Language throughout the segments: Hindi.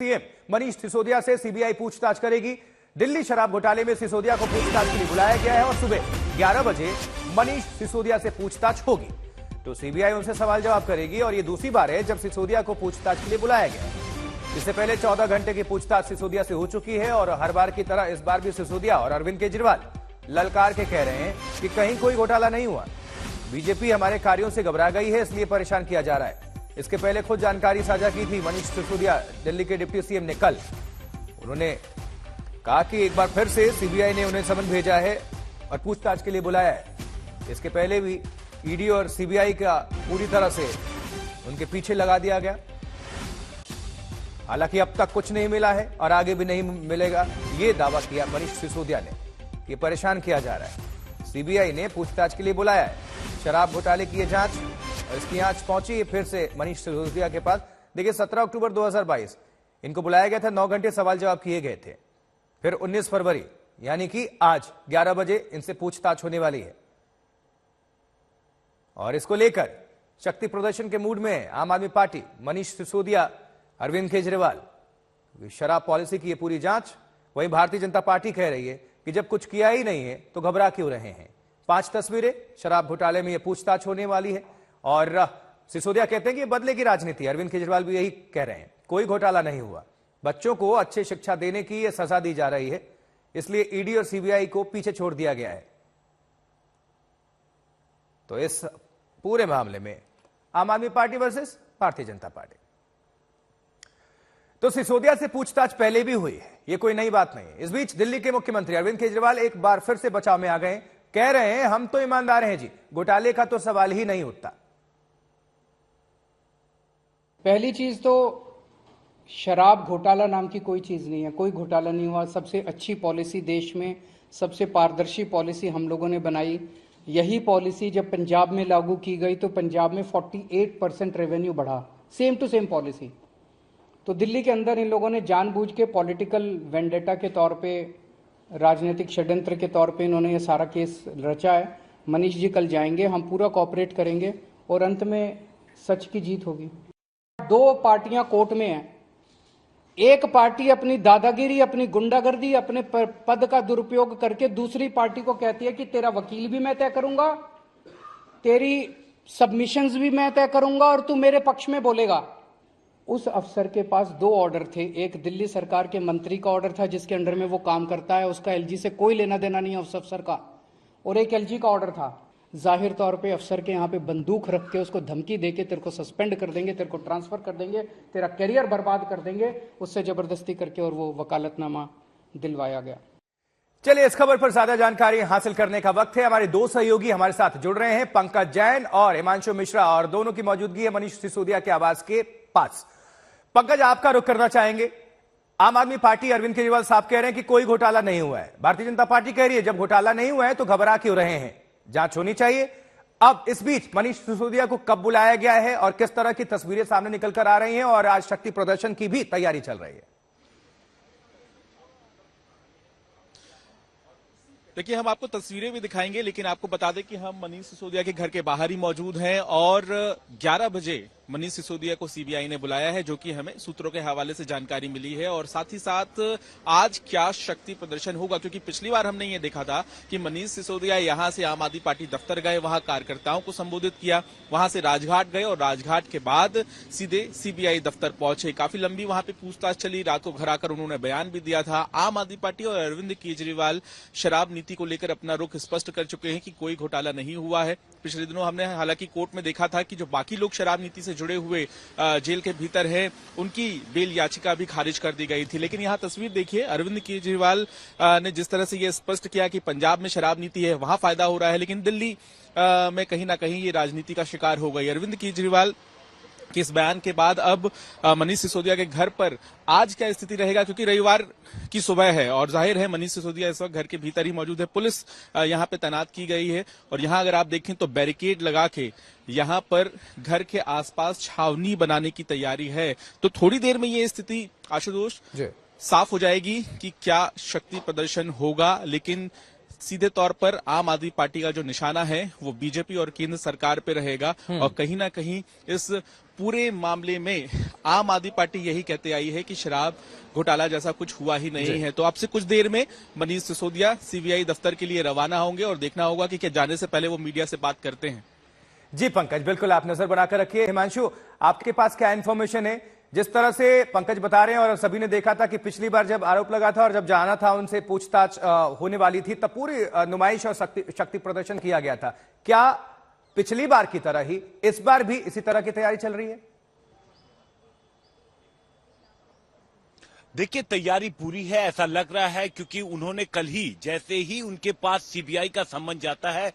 सीएम मनीष सिसोदिया से सीबीआई पूछताछ करेगी। दिल्ली शराब घोटाले में सिसोदिया को पूछताछ के लिए बुलाया गया है और सुबह 11 बजे मनीष सिसोदिया से पूछताछ होगी। तो सीबीआई उनसे सवाल जवाब करेगी और ये दूसरी बार है जब सिसोदिया को पूछताछ के लिए बुलाया गया है। इससे पहले 14 घंटे की पूछताछ सिसोदिया से हो चुकी है और हर बार की तरह इस बार भी सिसोदिया और अरविंद केजरीवाल ललकार के कह रहे हैं कि कहीं कोई घोटाला नहीं हुआ। बीजेपी हमारे कार्यों से घबरा गई है, इसलिए परेशान किया जा रहा है। इसके पहले खुद जानकारी साझा की थी मनीष सिसोदिया दिल्ली के डिप्टी सीएम ने कल। उन्होंने कहा कि एक बार फिर से सीबीआई ने उन्हें समन भेजा है और पूछताछ के लिए बुलाया है। इसके पहले भी ईडी और सीबीआई का पूरी तरह से उनके पीछे लगा दिया गया। हालांकि अब तक कुछ नहीं मिला है और आगे भी नहीं मिलेगा, ये दावा किया मनीष सिसोदिया ने। ये परेशान किया जा रहा है। सीबीआई ने पूछताछ के लिए बुलाया है। शराब घोटाले की जांच और इसकी जांच पहुंची फिर से मनीष सिसोदिया के पास। देखिए 17 अक्टूबर 2022 इनको बुलाया गया था, 9 घंटे सवाल जवाब किए गए थे। फिर 19 फरवरी यानी कि आज 11 बजे इनसे पूछताछ होने वाली है और इसको लेकर शक्ति प्रदर्शन के मूड में है आम आदमी पार्टी, मनीष सिसोदिया, अरविंद केजरीवाल। शराब पॉलिसी की ये पूरी जांच, वहीं भारतीय जनता पार्टी कह रही है कि जब कुछ किया ही नहीं है तो घबरा क्यों रहे हैं। 5 तस्वीरें, शराब घोटाले में यह पूछताछ होने वाली है और सिसोदिया कहते हैं कि बदले की राजनीति। अरविंद केजरीवाल भी यही कह रहे हैं, कोई घोटाला नहीं हुआ। बच्चों को अच्छी शिक्षा देने की यह सजा दी जा रही है, इसलिए ईडी और सीबीआई को पीछे छोड़ दिया गया है। तो इस पूरे मामले में आम आदमी party versus Bharatiya Janata party. तो सिसोदिया से पूछताछ पहले भी हुई है, ये कोई नई बात नहीं है। इस बीच दिल्ली के मुख्यमंत्री अरविंद केजरीवाल एक बार फिर से बचाव में आ गए। कह रहे हैं हम तो ईमानदार हैं जी, घोटाले का तो सवाल ही नहीं उठता। पहली चीज तो शराब घोटाला नाम की कोई चीज नहीं है, कोई घोटाला नहीं हुआ। सबसे अच्छी पॉलिसी देश में, सबसे पारदर्शी पॉलिसी हम लोगों ने बनाई। यही पॉलिसी जब पंजाब में लागू की गई तो पंजाब में 48% रेवेन्यू बढ़ा, सेम टू सेम पॉलिसी। तो दिल्ली के अंदर इन लोगों ने जानबूझ के पॉलिटिकल वेंडेटा के तौर पे, राजनीतिक षड्यंत्र के तौर पे इन्होंने ये सारा केस रचा है। मनीष जी कल जाएंगे, हम पूरा कोऑपरेट करेंगे और अंत में सच की जीत होगी। 2 पार्टियां कोर्ट में हैं। एक पार्टी अपनी दादागिरी, अपनी गुंडागर्दी, अपने पद का दुरुपयोग करके दूसरी पार्टी को कहती है कि तेरा वकील भी मैं तय करूंगा, तेरी सबमिशंस भी मैं तय करूंगा और तू मेरे पक्ष में बोलेगा। उस अफसर के पास 2 ऑर्डर थे। एक दिल्ली सरकार के मंत्री का ऑर्डर था जिसके अंडर में वो काम करता है, उसका एलजी से कोई लेना देना नहीं है उस अफसर का, और एक एलजी का ऑर्डर था। जाहिर तौर पे अफसर के यहाँ पे बंदूक रख के उसको धमकी देके तेरे को सस्पेंड कर देंगे, तेरे को ट्रांसफर कर देंगे, तेरा करियर बर्बाद कर देंगे, उससे जबरदस्ती करके और वो वकालतनामा दिलवाया गया। चलिए इस खबर पर ज्यादा जानकारी हासिल करने का वक्त है। हमारे 2 सहयोगी हमारे साथ जुड़ रहे हैं, पंकज जैन और हिमांशु मिश्रा, और दोनों की मौजूदगी है मनीष सिसोदिया के आवास के पास। पंकज, आपका रुख करना चाहेंगे। आम आदमी पार्टी अरविंद केजरीवाल साहब कह रहे हैं कि कोई घोटाला नहीं हुआ है। भारतीय जनता पार्टी कह रही है जब घोटाला नहीं हुआ है तो घबरा क्यों रहे हैं, जांच होनी चाहिए। अब इस बीच मनीष सिसोदिया को कब बुलाया गया है और किस तरह की तस्वीरें सामने निकलकर आ रही हैं, और आज शक्ति प्रदर्शन की भी तैयारी चल रही है। देखिए, हम आपको तस्वीरें भी दिखाएंगे, लेकिन आपको बता दें कि हम मनीष सिसोदिया के घर के बाहर ही मौजूद हैं और 11 बजे मनीष सिसोदिया को सीबीआई ने बुलाया है, जो कि हमें सूत्रों के हवाले से जानकारी मिली है। और साथ ही साथ आज क्या शक्ति प्रदर्शन होगा, क्योंकि पिछली बार हमने ये देखा था कि मनीष सिसोदिया यहां से आम आदमी पार्टी दफ्तर गए, वहां कार्यकर्ताओं को संबोधित किया, वहां से राजघाट गए और राजघाट के बाद सीधे सीबीआई दफ्तर पहुंचे। काफी लंबी वहां पे पूछताछ चली, रात को घर आकर उन्होंने बयान भी दिया था। आम आदमी पार्टी और अरविंद केजरीवाल शराब नीति को लेकर अपना रुख स्पष्ट कर चुके हैं कि कोई घोटाला नहीं हुआ है। पिछले दिनों हमने हालांकि कोर्ट में देखा था कि जो बाकी लोग शराब नीति से जुड़े हुए जेल के भीतर हैं, उनकी बेल याचिका भी खारिज कर दी गई थी। लेकिन यहाँ तस्वीर देखिए, अरविंद केजरीवाल ने जिस तरह से ये स्पष्ट किया कि पंजाब में शराब नीति है, वहां फायदा हो रहा है, लेकिन दिल्ली में कहीं ना कहीं ये राजनीति का शिकार हो गई। अरविंद केजरीवाल कि इस बयान के बाद अब मनीष सिसोदिया के घर पर आज क्या स्थिति रहेगा, क्योंकि रविवार की सुबह है और जाहिर है मनीष सिसोदिया इस वक्त घर के भीतर ही मौजूद है। पुलिस यहां पे तैनात की गई है और यहां अगर आप देखें तो बैरिकेड लगा के यहां पर घर के आसपास छावनी बनाने की तैयारी है। तो थोड़ी देर में ये स्थिति, आशुतोष, साफ हो जाएगी कि क्या शक्ति प्रदर्शन होगा। लेकिन सीधे तौर पर आम आदमी पार्टी का जो निशाना है वो बीजेपी और केंद्र सरकार पे रहेगा और कहीं ना कहीं इस पूरे मामले में आम आदमी पार्टी यही कहते आई है कि शराब घोटाला जैसा कुछ हुआ ही नहीं है। तो आपसे कुछ देर में मनीष सिसोदिया सीबीआई दफ्तर के लिए रवाना होंगे और देखना होगा कि क्या जाने से पहले वो मीडिया से बात करते हैं। जी पंकज, बिल्कुल आप नजर बनाकर रखिए। हिमांशु, आपके पास क्या इन्फॉर्मेशन है? जिस तरह से पंकज बता रहे हैं और सभी ने देखा था कि पिछली बार जब आरोप लगा था और जब जाना था उनसे पूछताछ होने वाली थी, तब पूरी नुमाइश और शक्ति प्रदर्शन किया गया था। क्या पिछली बार की तरह ही इस बार भी इसी तरह की तैयारी चल रही है? देखिए, तैयारी पूरी है ऐसा लग रहा है, क्योंकि उन्होंने कल ही, जैसे ही उनके पास सीबीआई का सम्मन जाता है,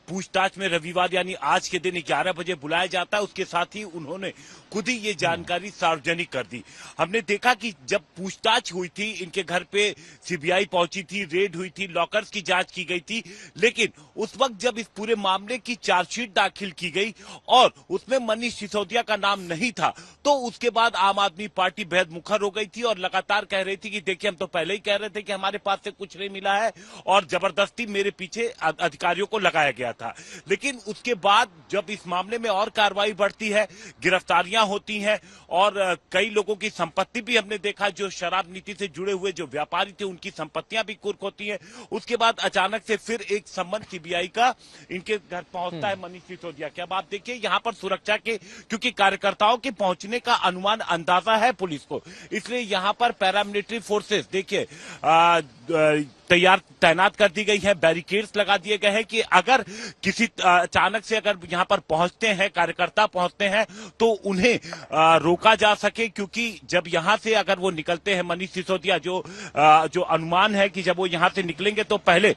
पूछताछ में रविवार यानी आज के दिन 11 बजे बुलाया जाता है, उसके साथ ही उन्होंने खुद ही ये जानकारी सार्वजनिक कर दी। हमने देखा कि जब पूछताछ हुई थी, इनके घर पे सीबीआई पहुंची थी, रेड हुई थी, लॉकर्स की जांच की गई थी, लेकिन उस वक्त जब इस पूरे मामले की चार्जशीट दाखिल की गई और उसमें मनीष सिसोदिया का नाम नहीं था, तो उसके बाद आम आदमी पार्टी बेहद मुखर हो गई थी और लगातार कह रही थी कि देखिए, हम तो पहले ही कह रहे थे कि हमारे पास से कुछ नहीं मिला है और जबरदस्ती मेरे पीछे अधिकारियों को लगाया गया था। लेकिन उसके बाद जब इस मामले में और कार्रवाई बढ़ती है, गिरफ्तारियां होती हैं और कई लोगों की संपत्ति भी हमने देखा, जो शराब नीति से जुड़े हुए जो व्यापारी थे उनकी संपत्तियां भी कुर्क होती हैं। उसके बाद अचानक से फिर एक सम्मन सीबीआई का इनके घर पहुंचता है मनीष सिसोदिया के। अब आप देखिए, यहां पर सुरक्षा के, क्योंकि कार्यकर्ताओं के पहुंचने का अनुमान अंदाजा है पुलिस को, इसलिए यहां पर पैरामिलिट्री फोर्सेस देखिए तैनात कर दी गई है, बैरिकेड्स लगा दिए गए हैं कि अगर किसी अचानक से अगर यहां पर पहुंचते हैं, कार्यकर्ता पहुंचते हैं, तो उन्हें रोका जा सके। क्योंकि जब यहां से अगर वो निकलते हैं मनीष सिसोदिया, जो अनुमान है कि जब वो यहां से निकलेंगे तो पहले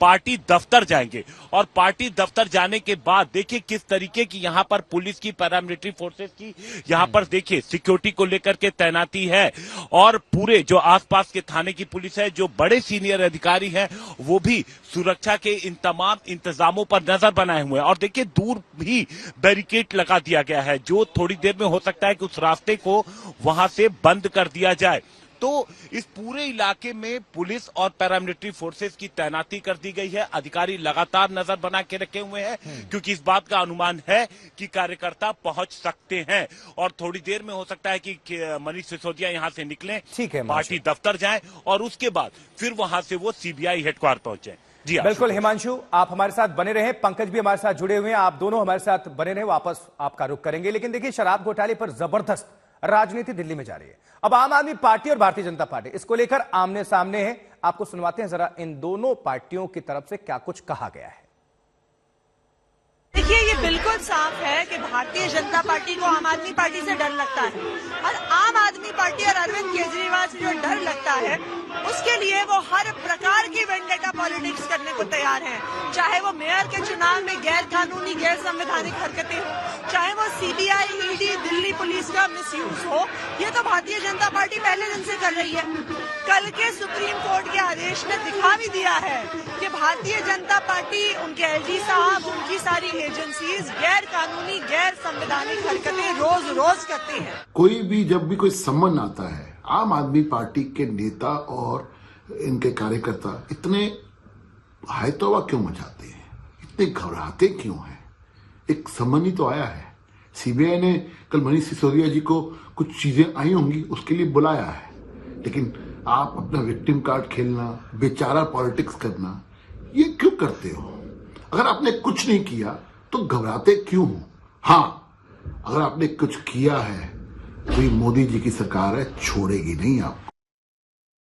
पार्टी दफ्तर जाएंगे और पार्टी दफ्तर जाने के बाद देखिए किस तरीके की यहां पर पुलिस की, पैरामिलिट्री फोर्सेस की यहां पर देखिए सिक्योरिटी को लेकर के तैनाती है और पूरे जो आसपास के थाने की पुलिस है, जो बड़े सीनियर अधिकारी हैं, वो भी सुरक्षा के इन तमाम इंतजामों पर नजर बनाए हुए हैं। और देखिए, दूर भी बैरिकेड लगा दिया गया है, जो थोड़ी देर में हो सकता है कि उस रास्ते को वहां से बंद कर दिया जाए। तो इस पूरे इलाके में पुलिस और पैरामिलिट्री फोर्सेस की तैनाती कर दी गई है। अधिकारी लगातार नजर बना के रखे हुए हैं, क्योंकि इस बात का अनुमान है कि कार्यकर्ता पहुंच सकते हैं और थोड़ी देर में हो सकता है कि मनीष सिसोदिया यहां से निकलें, ठीक है, पार्टी दफ्तर जाएं और उसके बाद फिर वहां से वो सीबीआई हेडक्वार्टर पहुंचे। जी बिल्कुल हिमांशु, आप हमारे साथ बने रहे, पंकज भी हमारे साथ जुड़े हुए हैं, आप दोनों हमारे साथ बने रहे, वापस आपका रुख करेंगे। लेकिन देखिए, शराब घोटाले पर जबरदस्त राजनीति दिल्ली में जा रही है। अब आम आदमी पार्टी और भारतीय जनता पार्टी इसको लेकर आमने सामने है। आपको सुनवाते हैं जरा इन दोनों पार्टियों की तरफ से क्या कुछ कहा गया है। देखिए, ये बिल्कुल साफ है कि भारतीय जनता पार्टी को आम आदमी पार्टी से डर लगता है और आम आदमी पार्टी और अरविंद केजरीवाल से जो डर लगता है, उसके लिए वो हर प्रकार की वेंडेटा पॉलिटिक्स करने को तैयार हैं। चाहे वो मेयर के चुनाव में गैर कानूनी, गैर संवैधानिक हरकतें हो, चाहे वो सीबीआई, ईडी, दिल्ली पुलिस का मिसयूज हो, ये तो भारतीय जनता पार्टी पहले दिन से कर रही है। कल के सुप्रीम कोर्ट के आदेश ने दिखा भी दिया है कि भारतीय जनता पार्टी, उनके एलजी साहब, उनकी सारी एजेंसीज गैर कानूनी, गैर संवैधानिक हरकतें रोज रोज करती हैं। कोई भी जब भी कोई सम्मन आता है, आम आदमी पार्टी के नेता और इनके कार्यकर्ता इतने हायतौबा क्यों मचाते हैं, इतने घबराते क्यों हैं? एक सम्मन ही तो आया है। सीबीआई ने कल मनीष सिसोदिया जी को कुछ चीजें आई होंगी उसके लिए बुलाया है, लेकिन आप अपना विक्टिम कार्ड खेलना, बेचारा पॉलिटिक्स करना, ये क्यों करते हो? अगर आपने कुछ नहीं किया तो घबराते क्यों हो? हाँ, अगर आपने कुछ किया है तो ये मोदी जी की सरकार है, छोड़ेगी नहीं आपको।